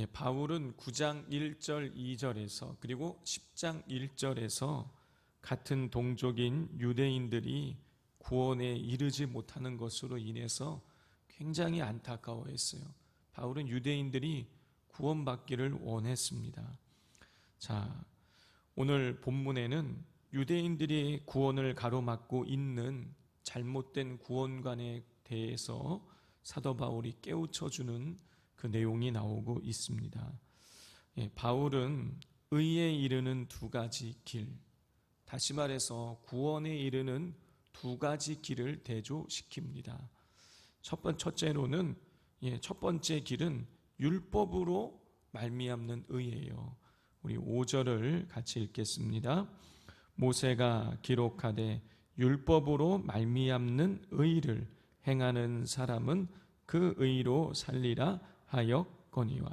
바울은 9장 1절 2절에서 그리고 10장 1절에서 같은 동족인 유대인들이 구원에 이르지 못하는 것으로 인해서 굉장히 안타까워했어요. 바울은 유대인들이 구원받기를 원했습니다. 자, 오늘 본문에는 유대인들이 구원을 가로막고 있는 잘못된 구원관에 대해서 사도 바울이 깨우쳐주는 그 내용이 나오고 있습니다. 바울은 의에 이르는 두 가지 길, 다시 말해서 구원에 이르는 두 가지 길을 대조시킵니다. 첫째로는 첫 번째 길은 율법으로 말미암는 의예요. 우리 5절을 같이 읽겠습니다. 모세가 기록하되 율법으로 말미암는 의를 행하는 사람은 그 의로 살리라 하였거니와.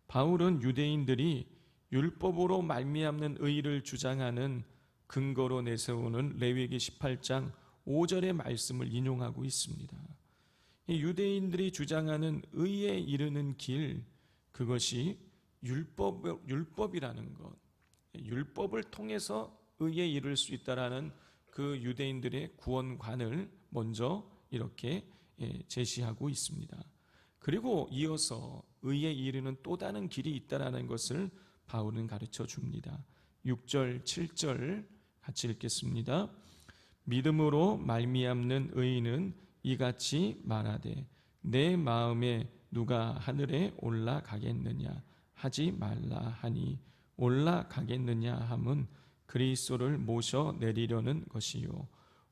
바울은 유대인들이 율법으로 말미암는 의를 주장하는 근거로 내세우는 레위기 18장 5절의 말씀을 인용하고 있습니다. 유대인들이 주장하는 의에 이르는 길, 그것이 율법이라는 것, 율법을 통해서 의에 이를 수 있다라는 그 유대인들의 구원관을 먼저 이렇게 제시하고 있습니다. 그리고 이어서 의에 이르는 또 다른 길이 있다라는 것을 바울은 가르쳐 줍니다. 6절, 7절 같이 읽겠습니다. 믿음으로 말미암는 의인은 이같이 말하되 내 마음에 누가 하늘에 올라가겠느냐 하지 말라 하니 올라가겠느냐 함은 그리스도를 모셔 내리려는 것이요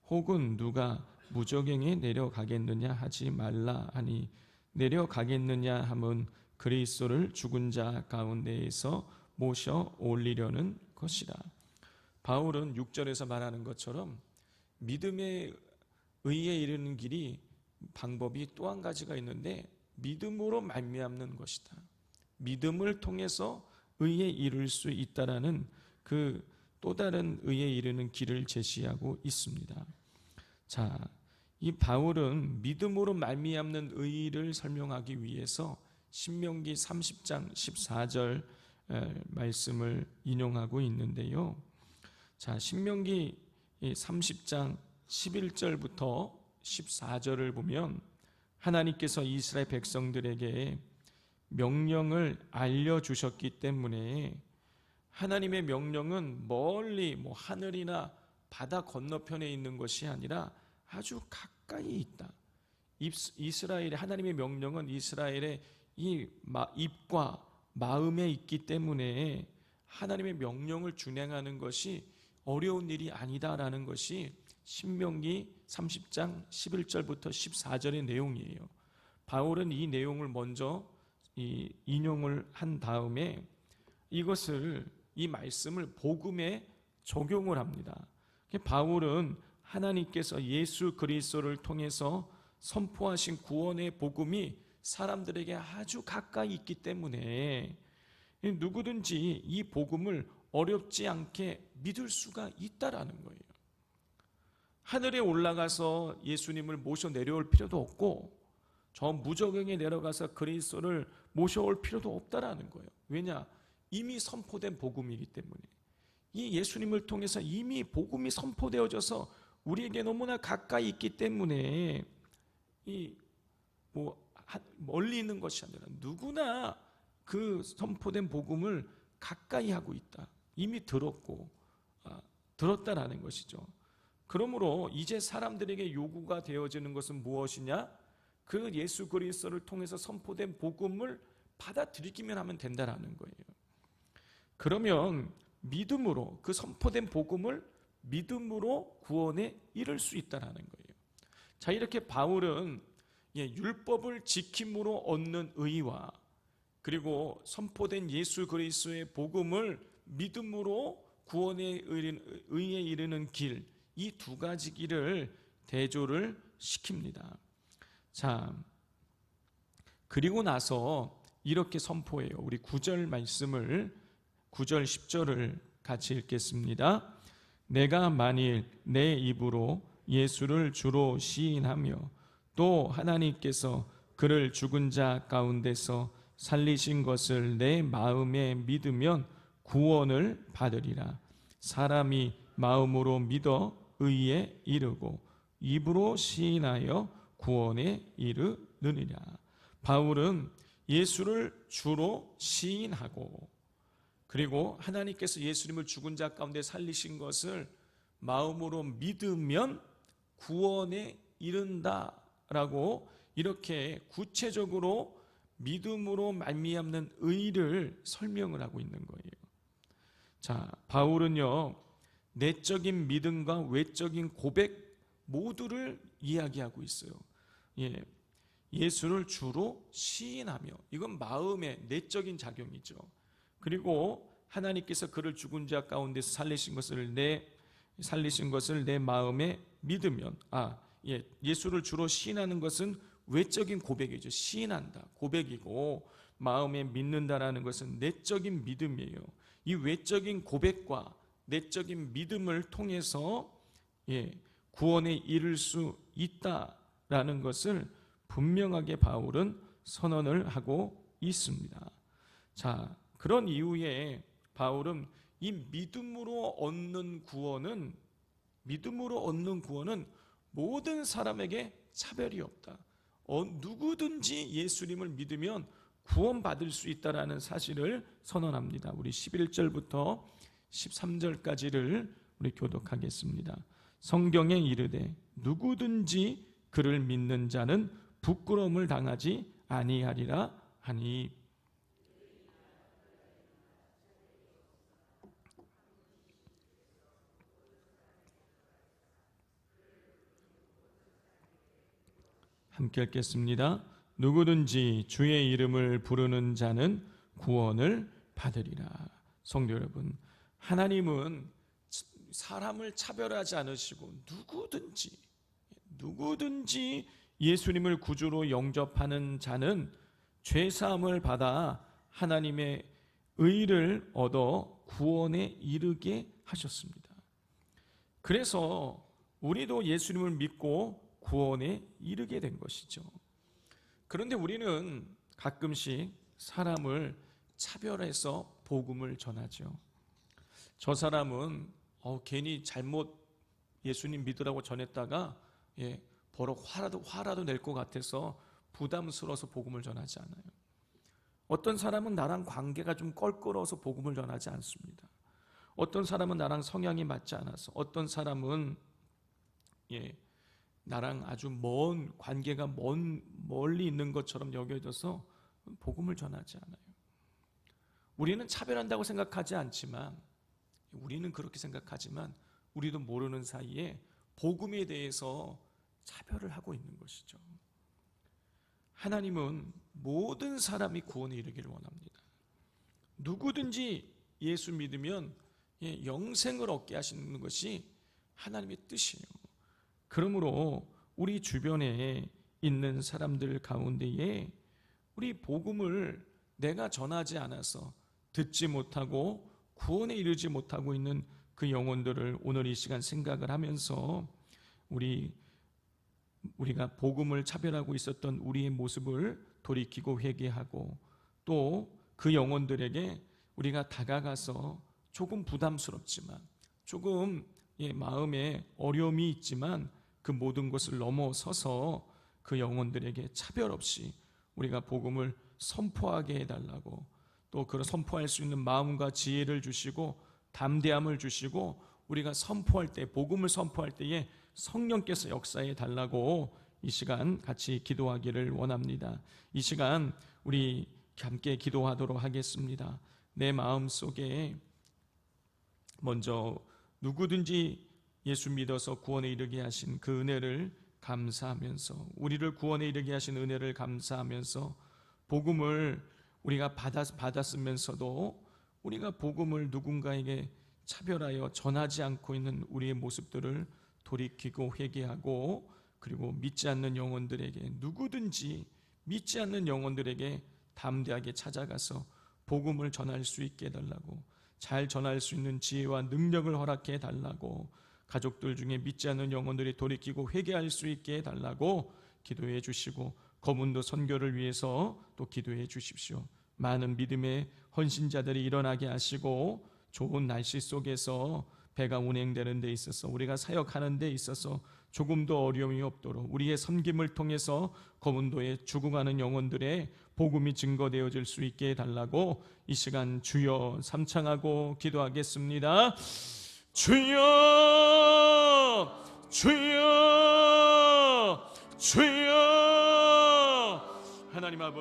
혹은 누가 무저갱에 내려가겠느냐 하지 말라 하니 내려가겠느냐 함은 그리스도를 죽은 자 가운데에서 모셔 올리려는 것이라. 바울은 6절에서 말하는 것처럼 믿음의 의에 이르는 길이 방법이 또 한 가지가 있는데 믿음으로 말미암는 것이다. 믿음을 통해서 의에 이를 수 있다라는 그 또 다른 의에 이르는 길을 제시하고 있습니다. 자, 이 바울은 믿음으로 말미암는 의를 설명하기 위해서 신명기 30장 14절 말씀을 인용하고 있는데요. 자, 신명기 30장 11절부터 14절을 보면 하나님께서 이스라엘 백성들에게 명령을 알려주셨기 때문에 하나님의 명령은 멀리 하늘이나 바다 건너편에 있는 것이 아니라 아주 가까이 있다. 이스라엘의 하나님의 명령은 이스라엘의 이 입과 마음에 있기 때문에 하나님의 명령을 준행하는 것이 어려운 일이 아니다라는 것이 신명기 30장 11절부터 14절의 내용이에요. 바울은 이 내용을 먼저 인용을 한 다음에 이 말씀을 복음에 적용을 합니다. 바울은 하나님께서 예수 그리스도를 통해서 선포하신 구원의 복음이 사람들에게 아주 가까이 있기 때문에 누구든지 이 복음을 어렵지 않게 믿을 수가 있다라는 거예요. 하늘에 올라가서 예수님을 모셔 내려올 필요도 없고 저 무저갱에 내려가서 그리스도를 모셔올 필요도 없다라는 거예요. 왜냐? 이미 선포된 복음이기 때문에. 이 예수님을 통해서 이미 복음이 선포되어져서 우리에게 너무나 가까이 있기 때문에 멀리 있는 것이 아니라 누구나 그 선포된 복음을 가까이 하고 있다. 이미 들었다라는 것이죠. 그러므로 이제 사람들에게 요구가 되어지는 것은 무엇이냐? 그 예수 그리스도를 통해서 선포된 복음을 받아들이기만 하면 된다라는 거예요. 그러면 믿음으로 그 선포된 복음을 믿음으로 구원에 이를 수 있다라는 거예요. 자, 이렇게 바울은 율법을 지킴으로 얻는 의와 그리고 선포된 예수 그리스도의 복음을 믿음으로 구원에 의에 이르는 길, 이 두 가지 길을 대조를 시킵니다. 자, 그리고 나서 이렇게 선포해요. 우리 9절 말씀을 9절 10절을 같이 읽겠습니다. 내가 만일 내 입으로 예수를 주로 시인하며 또 하나님께서 그를 죽은 자 가운데서 살리신 것을 내 마음에 믿으면 구원을 받으리라. 사람이 마음으로 믿어 의에 이르고 입으로 시인하여 구원에 이르느니라. 바울은 예수를 주로 시인하고, 그리고 하나님께서 예수님을 죽은 자 가운데 살리신 것을 마음으로 믿으면 구원에 이른다라고 이렇게 구체적으로 믿음으로 말미암는 의를 설명을 하고 있는 거예요. 자, 바울은요, 내적인 믿음과 외적인 고백 모두를 이야기하고 있어요. 예수를 주로 시인하며, 이건 마음의 내적인 작용이죠. 그리고 하나님께서 그를 죽은 자 가운데서 살리신 것을 내 마음에 믿으면, 예수를 주로 시인하는 것은 외적인 고백이죠. 시인한다, 고백이고, 마음에 믿는다라는 것은 내적인 믿음이에요. 이 외적인 고백과 내적인 믿음을 통해서 구원에 이를 수 있다라는 것을 분명하게 바울은 선언을 하고 있습니다. 자, 그런 이후에 바울은 이 믿음으로 얻는 구원은 모든 사람에게 차별이 없다. 누구든지 예수님을 믿으면 구원받을 수 있다라는 사실을 선언합니다. 우리 11절부터 13절까지를 우리 교독하겠습니다. 성경에 이르되 누구든지 그를 믿는 자는 부끄러움을 당하지 아니하리라 하니. 함께 읽겠습니다. 누구든지 주의 이름을 부르는 자는 구원을 받으리라. 성도 여러분, 하나님은 사람을 차별하지 않으시고 누구든지 예수님을 구주로 영접하는 자는 죄사함을 받아 하나님의 의를 얻어 구원에 이르게 하셨습니다. 그래서 우리도 예수님을 믿고 구원에 이르게 된 것이죠. 그런데 우리는 가끔씩 사람을 차별해서 복음을 전하죠. 저 사람은 괜히 잘못 예수님 믿으라고 전했다가 버럭 화라도 낼 것 같아서 부담스러워서 복음을 전하지 않아요. 어떤 사람은 나랑 관계가 좀 껄끄러워서 복음을 전하지 않습니다. 어떤 사람은 나랑 성향이 맞지 않아서, 어떤 사람은 나랑 아주 먼 관계가 멀리 있는 것처럼 여겨져서 복음을 전하지 않아요. 우리는 차별한다고 생각하지 않지만, 우리는 그렇게 생각하지만 우리도 모르는 사이에 복음에 대해서 차별을 하고 있는 것이죠. 하나님은 모든 사람이 구원에 이르기를 원합니다. 누구든지 예수 믿으면 영생을 얻게 하시는 것이 하나님의 뜻이에요. 그러므로 우리 주변에 있는 사람들 가운데에 우리 복음을 내가 전하지 않아서 듣지 못하고 구원에 이르지 못하고 있는 그 영혼들을 오늘 이 시간 생각을 하면서 우리가 복음을 차별하고 있었던 우리의 모습을 돌이키고 회개하고, 또 그 영혼들에게 우리가 다가가서 조금 부담스럽지만, 조금 마음에 어려움이 있지만 그 모든 것을 넘어서서 그 영혼들에게 차별 없이 우리가 복음을 선포하게 해달라고, 또 그런 선포할 수 있는 마음과 지혜를 주시고 담대함을 주시고, 우리가 선포할 때, 복음을 선포할 때에 성령께서 역사해 달라고 이 시간 같이 기도하기를 원합니다. 이 시간 우리 함께 기도하도록 하겠습니다. 내 마음 속에 먼저 누구든지 예수 믿어서 구원에 이르게 하신 그 은혜를 감사하면서, 우리를 구원에 이르게 하신 은혜를 감사하면서, 복음을 우리가 받았으면서도 우리가 복음을 누군가에게 차별하여 전하지 않고 있는 우리의 모습들을 돌이키고 회개하고, 그리고 믿지 않는 영혼들에게, 누구든지 믿지 않는 영혼들에게 담대하게 찾아가서 복음을 전할 수 있게 해달라고, 잘 전할 수 있는 지혜와 능력을 허락해 달라고, 가족들 중에 믿지 않는 영혼들이 돌이키고 회개할 수 있게 해달라고 기도해 주시고, 거문도 선교를 위해서 또 기도해 주십시오. 많은 믿음의 헌신자들이 일어나게 하시고 좋은 날씨 속에서 배가 운행되는 데 있어서 우리가 사역하는 데 있어서 조금도 어려움이 없도록 우리의 섬김을 통해서 거문도에 죽어가는 영혼들의 복음이 증거되어질 수 있게 해달라고 이 시간 주여 삼창하고 기도하겠습니다. 주여 주여 주여. 하나님 아버지